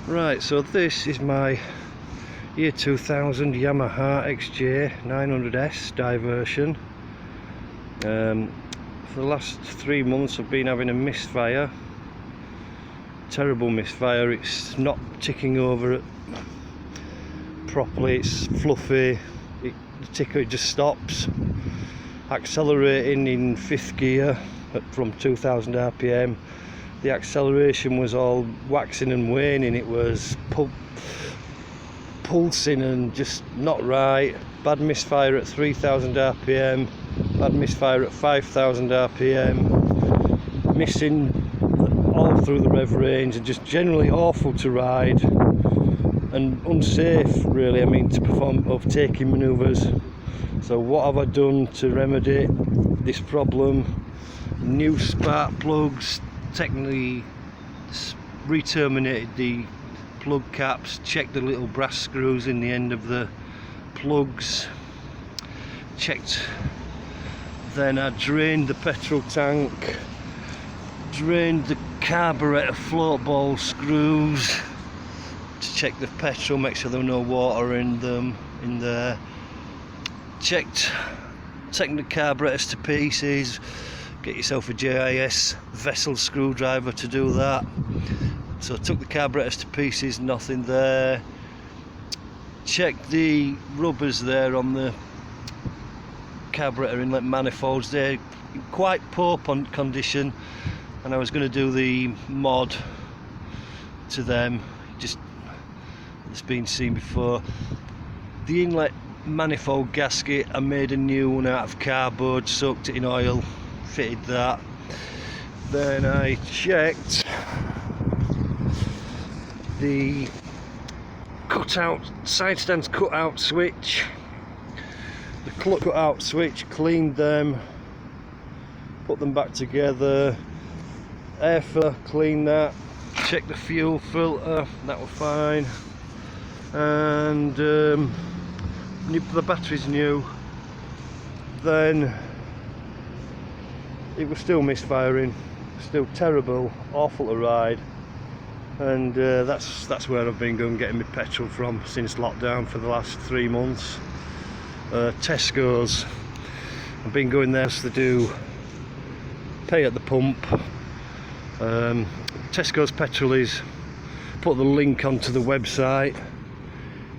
Right, so this is my year 2000 Yamaha xj900s diversion. For the last 3 months I've been having a misfire, terrible misfire. It's not ticking over properly, it's fluffy, the ticker just stops. Accelerating in 5th gear from 2000 RPM. The acceleration was all waxing and waning, it was pulsing and just not right. Bad misfire at 3000 RPM, bad misfire at 5000 RPM, missing all through the rev range, and just generally awful to ride and unsafe really, I mean, to perform overtaking manoeuvres. So what have I done to remedy this problem? New spark plugs, technically re-terminated the plug caps, checked the little brass screws in the end of the plugs, checked, then I drained the petrol tank, drained the carburetor float ball screws to check the petrol, make sure there was no water in them in there. Taking the carburetors to pieces. Get yourself a JIS vessel screwdriver to do that. So I took the carburetors to pieces, nothing there. Checked the rubbers there on the carburetor inlet manifolds, they're in quite poor condition, and I was going to do the mod to them, just it's been seen before. The inlet manifold gasket, I made a new one out of cardboard, soaked it in oil, fitted that. Then I checked the side stands cutout switch, the clutch cutout switch, cleaned them, put them back together. Air filter, cleaned that. Checked the fuel filter, that was fine. And the battery's new. Then it was still misfiring, still terrible, awful to ride, and that's where I've been going getting my petrol from since lockdown for the last 3 months. Tesco's, I've been going there to do pay at the pump. Tesco's petrol is, put the link onto the website.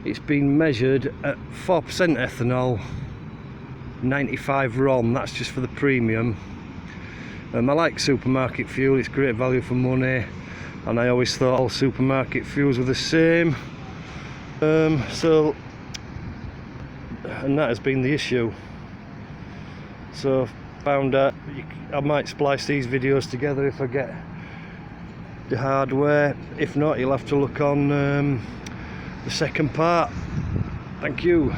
It's been measured at 4% ethanol, 95 RON, that's just for the premium. I like supermarket fuel, it's great value for money, and I always thought all supermarket fuels were the same. And that has been the issue. So found out I might splice these videos together if I get the hardware. If not, you'll have to look on the second part. Thank you.